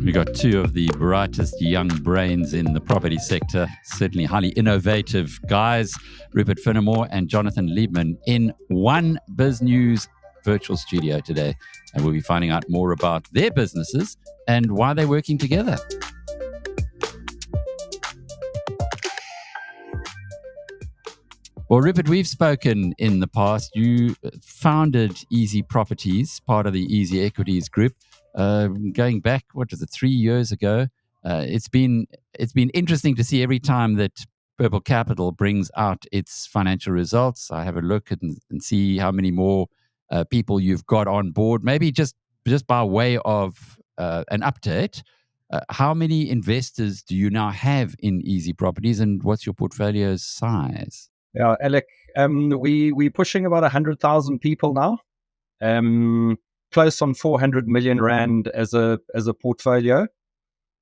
We got two of the brightest young brains in the property sector, certainly highly innovative guys, Rupert Finnemore and Jonathan Liebman, in one Biz News virtual studio today. And we'll be finding out more about their businesses and why they're working together. Well, Rupert, we've spoken in the past. You founded Easy Properties, part of the Easy Equities Group. Going back, 3 years ago? It's been interesting to see every time that Purple Capital brings out its financial results. I have a look and see how many more people you've got on board. Maybe just by way of an update, how many investors do you now have in Easy Properties, and what's your portfolio's size? Yeah, Alec, we're pushing about 100,000 people now. Close on 400 million rand as a portfolio,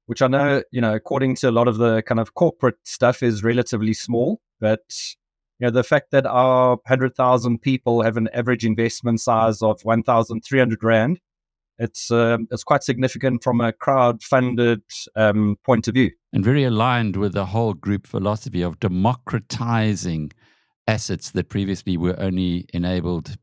which I know, according to a lot of the kind of corporate stuff, is relatively small. But the fact that our 100,000 people have an average investment size of 1,300 rand, it's quite significant from a crowd-funded point of view, and very aligned with the whole group philosophy of democratizing assets that previously were only enabled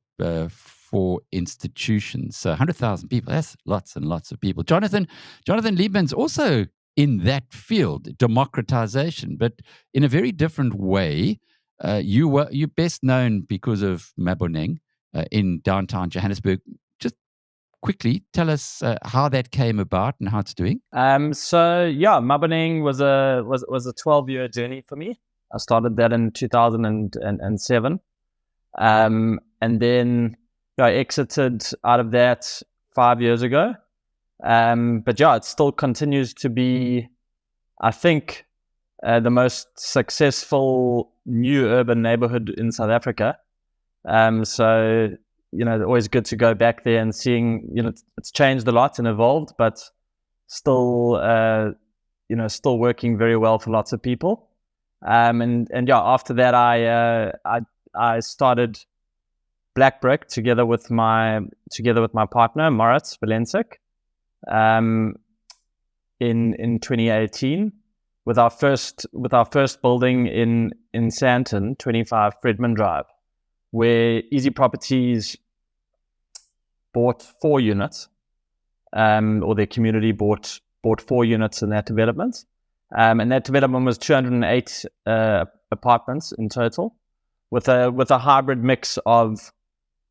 for institutions. So 100,000 people, that's lots and lots of people. Jonathan Liebman's also in that field, democratization, but in a very different way. You're best known because of Maboneng in downtown Johannesburg. Just quickly tell us how that came about and how it's doing. Maboneng was a 12-year journey for me. I started that in 2007, and then I exited out of that 5 years ago. It still continues to be, I think, the most successful new urban neighborhood in South Africa. Always good to go back there and seeing, it's changed a lot and evolved, but still working very well for lots of people. After that, I started BlackBrick together with my partner Moritz Valensik in 2018 with our first building in Sandton, 25 Fredman Drive, where Easy Properties bought 4 units, or their community bought 4 units in that development, and that development was 208 apartments in total, with a hybrid mix of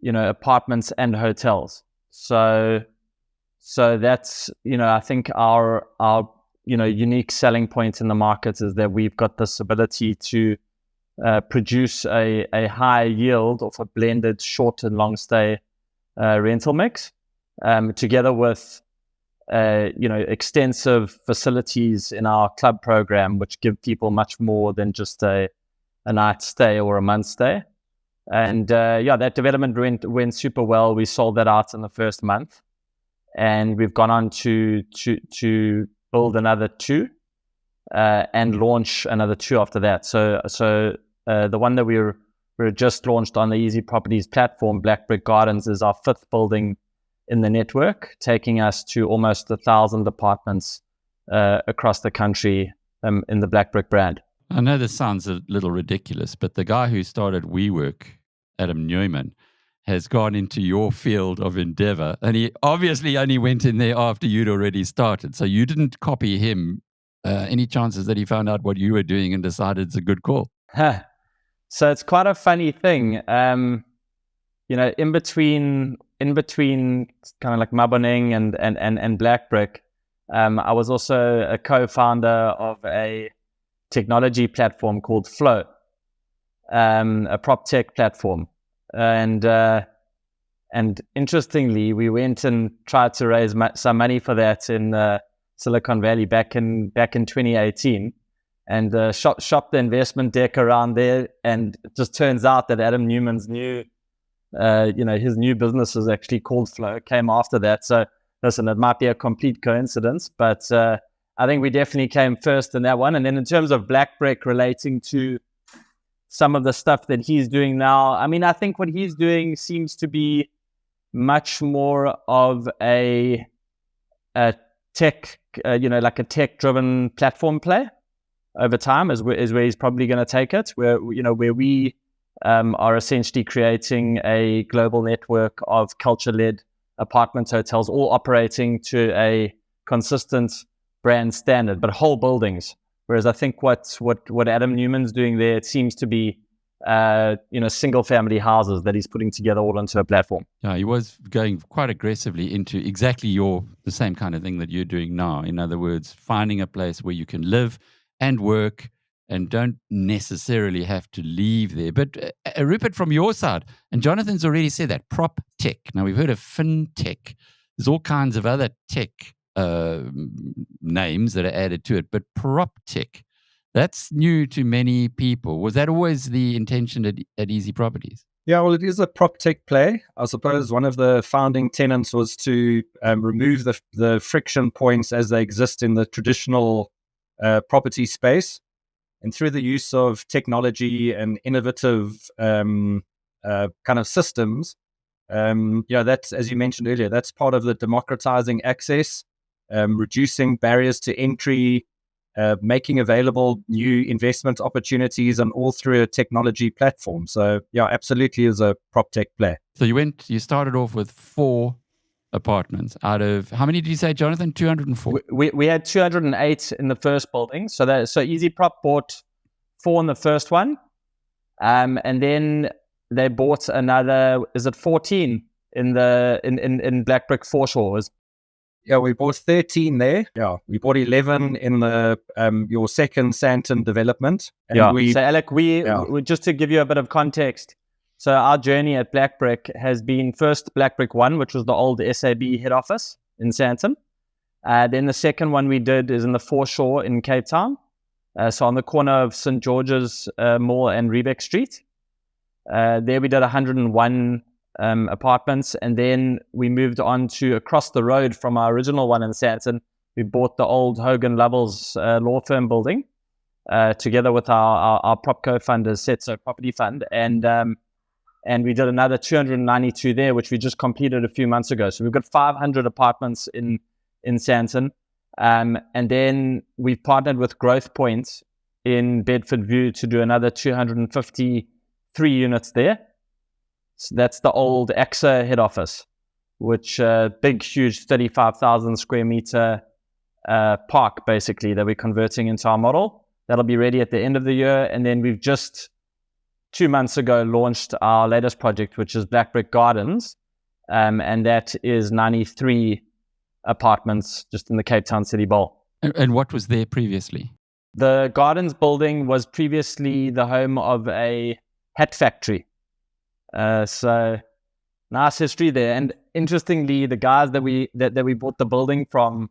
apartments and hotels. So that's, I think our unique selling point in the market is that we've got this ability to produce a high yield of a blended short and long stay rental mix, together with extensive facilities in our club program, which give people much more than just a night stay or a month stay. And that development went super well. We sold that out in the first month, and we've gone on to build another 2 and launch another 2 after that. So the one that we're just launched on the Easy Properties platform, BlackBrick Gardens, is our 5th building in the network, taking us to almost 1,000 apartments across the country in the BlackBrick brand. I know this sounds a little ridiculous, but the guy who started WeWork, Adam Neumann, has gone into your field of endeavor, and he obviously only went in there after you'd already started. So you didn't copy him. Any chances that he found out what you were doing and decided it's a good call? So it's quite a funny thing. In between kind of like Maboneng and BlackBrick, I was also a co-founder of a technology platform called Flow, a PropTech platform. And interestingly, we went and tried to raise some money for that in Silicon Valley back in 2018, and shopped the investment deck around there. And it just turns out that Adam Newman's his new business is actually called Flow, came after that. So listen, it might be a complete coincidence, but I think we definitely came first in that one. And then in terms of BlackBrick relating to some of the stuff that he's doing now, I mean, I think what he's doing seems to be much more of a tech, like a tech-driven platform play over time is where he's probably going to take it. Where we are essentially creating a global network of culture-led apartment hotels, all operating to a consistent brand standard, but whole buildings. Whereas I think what Adam Newman's doing there, it seems to be single family houses that he's putting together all into a platform. Yeah, he was going quite aggressively into exactly the same kind of thing that you're doing now. In other words, finding a place where you can live and work and don't necessarily have to leave there. But Rupert, from your side, and Jonathan's already said that, PropTech. Now, we've heard of FinTech. There's all kinds of other tech names that are added to it, but PropTech, that's new to many people. Was that always the intention at Easy Properties? Yeah, well, it is a PropTech play. I suppose one of the founding tenets was to remove the friction points as they exist in the traditional property space. And through the use of technology and innovative kind of systems, that's, as you mentioned earlier, that's part of the democratizing access, reducing barriers to entry, making available new investment opportunities, and all through a technology platform. So, yeah, absolutely is a PropTech play. So you started off with 4 apartments out of, how many did you say, Jonathan? 204? We had 208 in the first building. So EasyProp bought 4 in the first one. And then they bought another, 14 in BlackBrick Foreshore? Yeah, we bought 13 there. Yeah, we bought 11 in the your second Sandton development. And so Alec, we just to give you a bit of context. So our journey at BlackBrick has been first BlackBrick 1, which was the old SAB head office in Sandton. Then the second one we did is in the Foreshore in Cape Town. So on the corner of St. George's Mall and Riebeck Street. There we did 101 apartments, and then we moved on to across the road from our original one in Sandton. We bought the old Hogan Lovells law firm building together with our prop co-funders, Setso Property Fund, and we did another 292 there, which we just completed a few months ago. So we've got 500 apartments in Sandton, and then we've partnered with Growth Point in Bedford View to do another 253 units there. So that's the old AXA head office, which big, huge 35,000 square meter park, basically, that we're converting into our model. That'll be ready at the end of the year. And then we've just 2 months ago launched our latest project, which is BlackBrick Gardens. And that is 93 apartments just in the Cape Town City Bowl. And what was there previously? The Gardens building was previously the home of a hat factory. So nice history there. And interestingly, the guys that we bought the building from,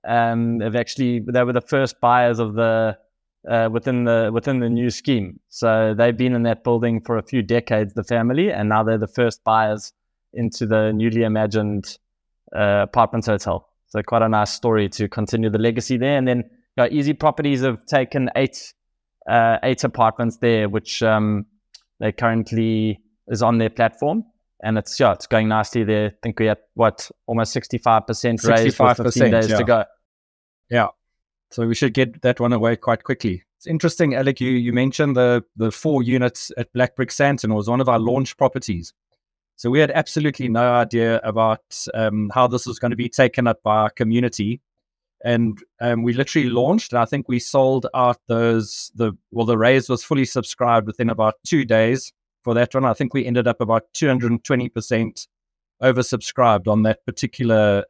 they were the first buyers of the within the new scheme. So they've been in that building for a few decades, the family, and now they're the first buyers into the newly imagined apartment hotel. So quite a nice story to continue the legacy there. And then Easy Properties have taken 8 apartments there, which they currently is on their platform, and it's going nicely there. I think we had almost 65% raised with 15 days to go. Yeah, so we should get that one away quite quickly. It's interesting, Alec, you mentioned the 4 units at BlackBrick Sandton was one of our launch properties. So we had absolutely no idea about how this was going to be taken up by our community. And we literally launched, and I think we sold out the raise was fully subscribed within about 2 days for that one. I think we ended up about 220% oversubscribed on that particular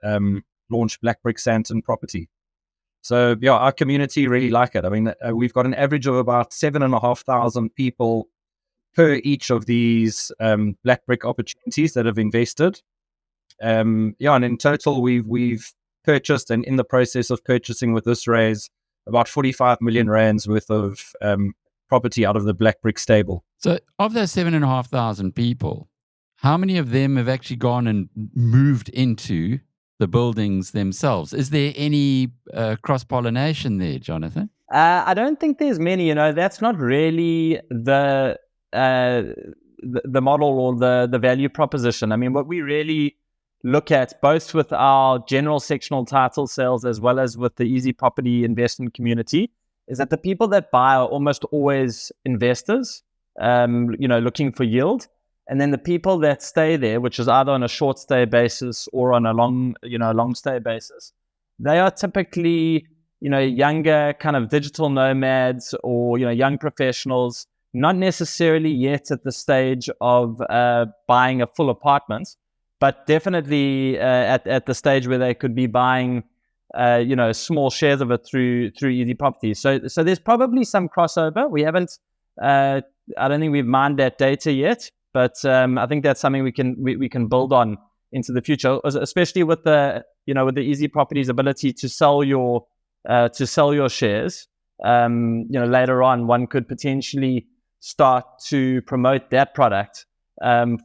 launch BlackBrick Sandton property. So yeah, our community really like it. I mean, we've got an average of about 7,500 people per each of these BlackBrick opportunities that have invested. And in total, we've purchased and in the process of purchasing with this raise about 45 million rands worth of property out of the BlackBrick stable. So of those 7,500 people, how many of them have actually gone and moved into the buildings themselves? Is there any cross-pollination there, Jonathan? I don't think there's many. That's not really the the model or the value proposition. I mean, what we really look at, both with our general sectional title sales as well as with the Easy Property investment community, is that the people that buy are almost always investors, looking for yield. And then the people that stay there, which is either on a short stay basis or on a long stay basis, they are typically, younger kind of digital nomads or, young professionals, not necessarily yet at the stage of buying a full apartment, but definitely at the stage where they could be buying, small shares of it through Easy Properties. So there's probably some crossover. We haven't, I don't think we've mined that data yet, but I think that's something we can build on into the future, especially with the Easy Properties ability to sell your shares. Later on, one could potentially start to promote that product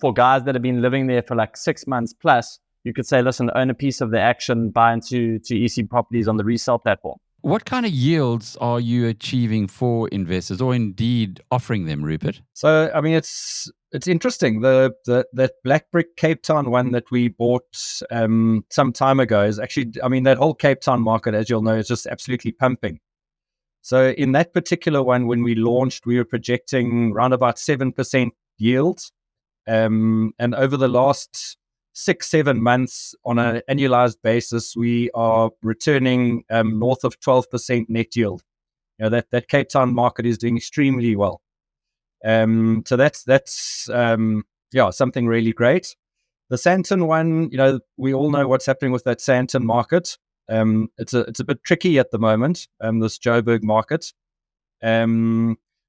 for guys that have been living there for like 6 months plus. You could say, listen, own a piece of the action, buy into Easy Properties on the resale platform. What kind of yields are you achieving for investors, or indeed offering them, Rupert? So, I mean, it's interesting. That BlackBrick Cape Town one that we bought some time ago is actually, I mean, that whole Cape Town market, as you'll know, is just absolutely pumping. So in that particular one, when we launched, we were projecting around about 7% yield. And over the last 6-7 months, on an annualized basis, we are returning north of 12% net yield. That Cape Town market is doing extremely well. So that's something really great. The Sandton one, we all know what's happening with that Sandton market. It's a bit tricky at the moment, this Joburg market.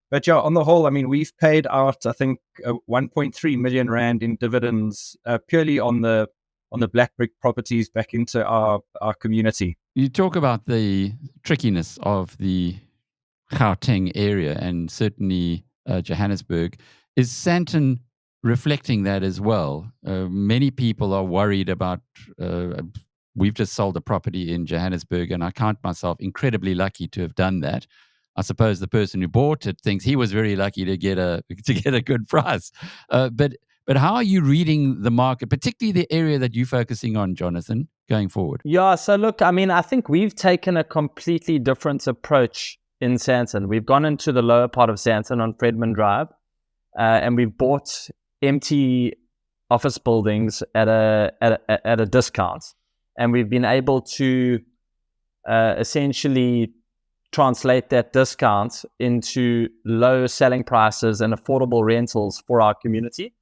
But yeah, on the whole, I mean, we've paid out, I think, 1.3 million rand in dividends purely on the BlackBrick properties back into our community. You talk about the trickiness of the Gauteng area and certainly Johannesburg. Is Sandton reflecting that as well? Many people are worried about. We've just sold a property in Johannesburg, and I count myself incredibly lucky to have done that. I suppose the person who bought it thinks he was very lucky to get a good price. But how are you reading the market, particularly the area that you're focusing on, Jonathan, going forward? Yeah, so look, I mean, I think we've taken a completely different approach in Sandton. We've gone into the lower part of Sandton on Fredman Drive, and we've bought empty office buildings at a discount, and we've been able to essentially translate that discount into low selling prices and affordable rentals for our community.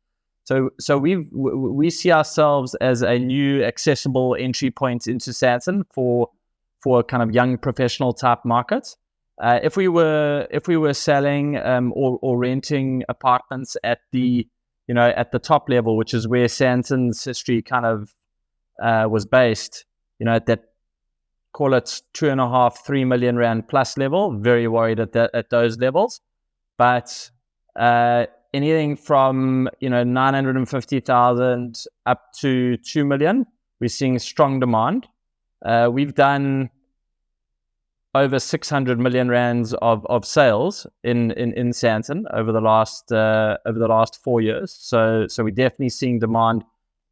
So we see ourselves as a new accessible entry point into Sandton for a kind of young professional type market. If we were selling or renting apartments at the top level, which is where Sandton's history kind of was based, at that, call it 2.5-3 million rand plus level, very worried at those levels. But anything from 950,000 up to 2 million, we're seeing strong demand. We've done over 600 million rands of sales in Sandton over the last 4 years. So we're definitely seeing demand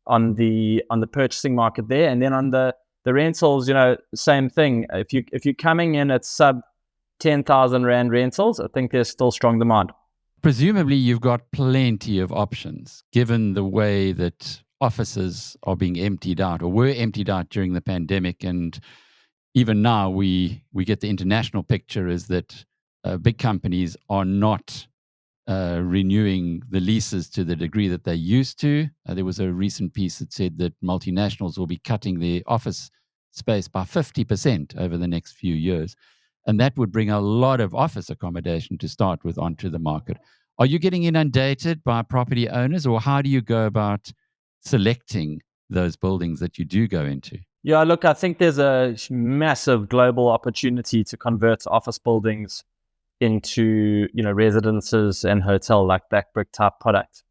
on the purchasing market there, and then on the rentals, same thing. If you're coming in at sub 10,000 rand rentals, I think there's still strong demand. Presumably, you've got plenty of options, given the way that offices are being emptied out or were emptied out during the pandemic, and even now we get the international picture is that big companies are not renewing the leases to the degree that they used to. There was a recent piece that said that multinationals will be cutting their office space by 50% over the next few years. And that would bring a lot of office accommodation to start with onto the market. Are you getting inundated by property owners, or how do you go about selecting those buildings that you do go into? Yeah, look, I think there's a massive global opportunity to convert office buildings into residences and hotel like BlackBrick type product.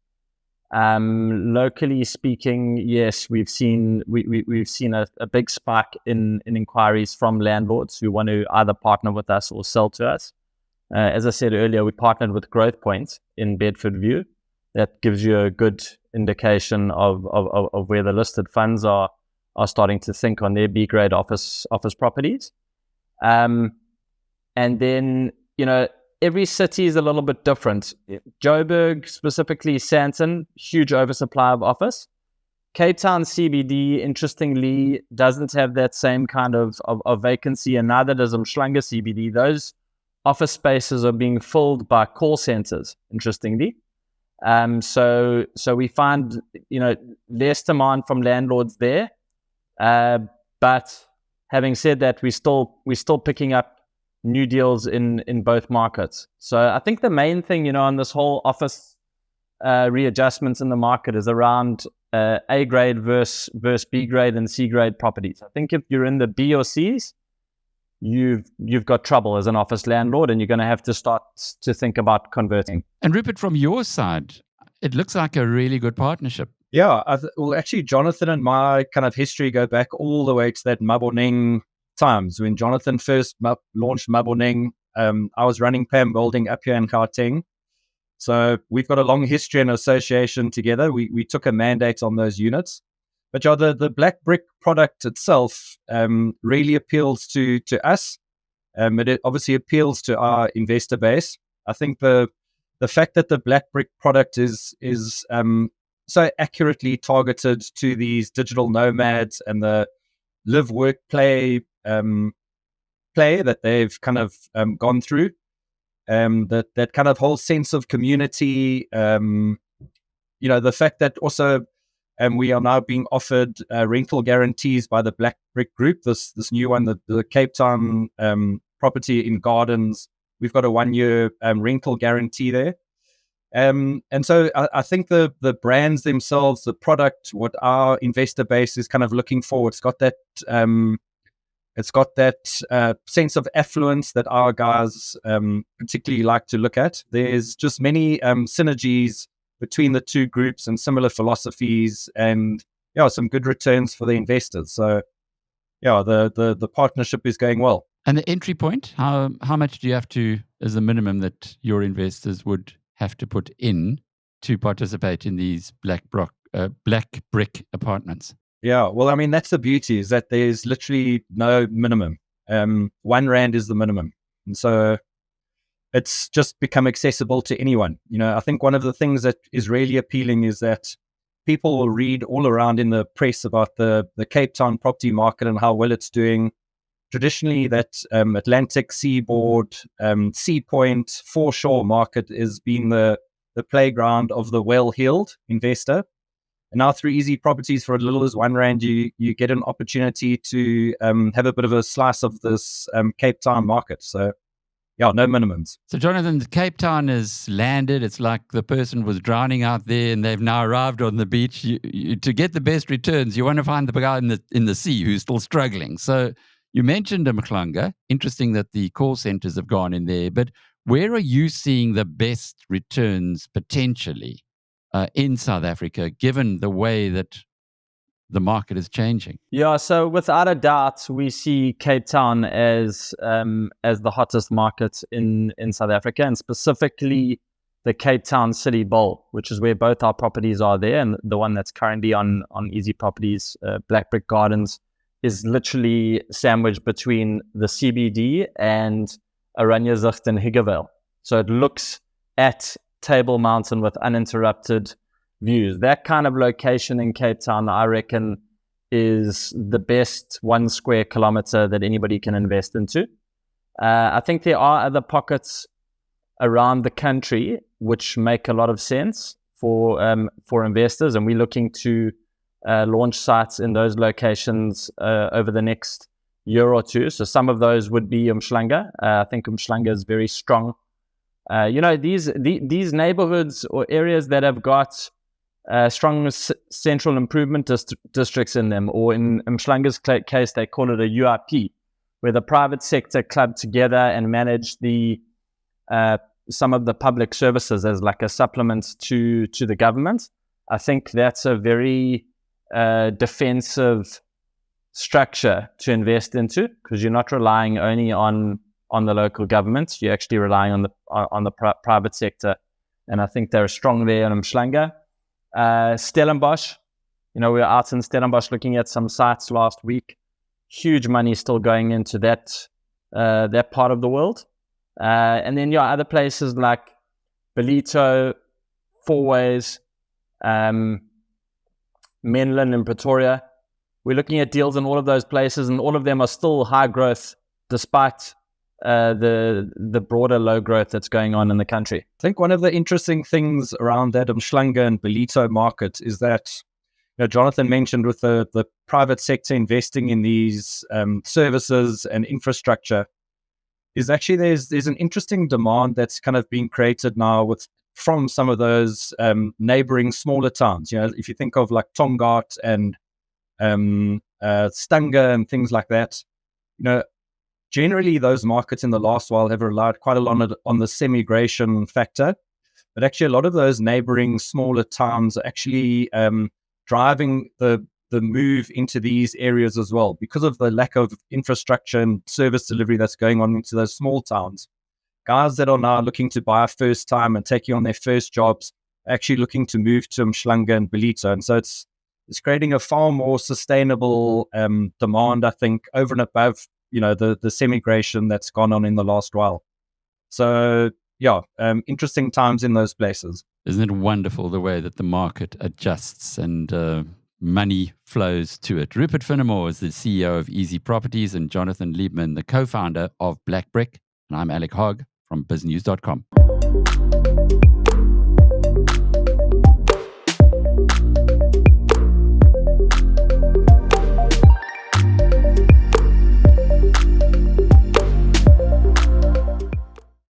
Locally speaking, yes, we've seen a big spike in inquiries from landlords who want to either partner with us or sell to us. As I said earlier, we partnered with Growth Point in Bedford View, that gives you a good indication of where the listed funds are starting to think on their B grade office properties. And then, every city is a little bit different. Joburg, specifically Sandton, huge oversupply of office. Cape Town CBD, interestingly, doesn't have that same kind of vacancy, and neither does Umhlanga CBD. Those office spaces are being filled by call centers, interestingly. So we find, less demand from landlords there. But having said that, we're still picking up new deals in both markets. So I think the main thing, on this whole office readjustments in the market is around A grade versus B grade and C grade properties. I think if you're in the B or Cs, you've got trouble as an office landlord, and you're going to have to start to think about converting. And Rupert, from your side, it looks like a really good partnership. Yeah, well, actually, Jonathan and my kind of history go back all the way to that Maboneng times. When Jonathan first launched Maboneng, I was running Pam Building up here in Gauteng. So we've got a long history and association together. We took a mandate on those units. But yeah, the BlackBrick product itself really appeals to us. It obviously appeals to our investor base. I think the fact that the BlackBrick product is so accurately targeted to these digital nomads and the live, work, play that they've kind of gone through, that kind of whole sense of community, the fact that also we are now being offered rental guarantees by the BlackBrick group, this new one, the Cape Town property in Gardens. We've got a 1-year rental guarantee there. And so I think the brands themselves, the product, what our investor base is kind of looking for, it's got that sense of affluence that our guys particularly like to look at. There's just many synergies between the two groups and similar philosophies, and some good returns for the investors. So the partnership is going well. And the entry point, how much do you have to, as a minimum, that your investors would have to put in to participate in these BlackBrick apartments? Yeah, well, I mean, that's the beauty, is that there's literally no minimum. 1 rand is the minimum. And so it's just become accessible to anyone. I think one of the things that is really appealing is that people will read all around in the press about the Cape Town property market and how well it's doing. Traditionally, that Atlantic Seaboard, Sea Point, foreshore market has been the playground of the well-heeled investor. And now through Easy Properties, for as little as 1 rand, you get an opportunity to have a bit of a slice of this Cape Town market. So, no minimums. So, Jonathan, Cape Town has landed. It's like the person was drowning out there and they've now arrived on the beach. To get the best returns, you want to find the guy in the sea who's still struggling. So, you mentioned Umhlanga. Interesting that the call centers have gone in there. But where are you seeing the best returns potentially in South Africa, given the way that the market is changing? Yeah, so without a doubt, we see Cape Town as the hottest market in South Africa, and specifically the Cape Town City Bowl, which is where both our properties are there, and the one that's currently on Easy Properties, BlackBrick Gardens, is literally sandwiched between the CBD and Oranjezicht and Higgevale. So it looks at Table Mountain with uninterrupted views. That kind of location in Cape Town, I reckon, is the best 1 square kilometer that anybody can invest into. I think there are other pockets around the country which make a lot of sense for investors, and we're looking to launch sites in those locations over the next year or two. So some of those would be Umhlanga. I think Umhlanga is very strong. These neighborhoods or areas that have got strong central improvement districts in them, or in Umhlanga's case, they call it a UIP, where the private sector club together and manage some of the public services as like a supplement to the government. I think that's a very defensive structure to invest into, because you're not relying only on the local government. You're actually relying on the private sector and I think they're strong there in Umhlanga. Stellenbosch, we were out in Stellenbosch looking at some sites last week. Huge money still going into that part of the world. And then other places like Ballito, Fourways, Menlyn in Pretoria. We're looking at deals in all of those places, and all of them are still high growth despite the broader low growth that's going on in the country. I think one of the interesting things around that Umhlanga and Ballito market is that Jonathan mentioned with the private sector investing in these services and infrastructure is actually there's an interesting demand that's kind of being created now from some of those neighboring smaller towns. If you think of like Tongaat and Stanger and things like that, generally those markets in the last while have relied quite a lot on the semigration factor, but actually a lot of those neighboring smaller towns are actually driving the move into these areas as well because of the lack of infrastructure and service delivery that's going on into those small towns. Guys that are now looking to buy first time and taking on their first jobs are actually looking to move to Umhlanga and Ballito. And so it's creating a far more sustainable demand, I think, over and above, the semigration that's gone on in the last while. So interesting times in those places. Isn't it wonderful the way that the market adjusts and money flows to it? Rupert Finnemore is the CEO of Easy Properties and Jonathan Liebman, the co-founder of BlackBrick. And I'm Alec Hogg from biznews.com.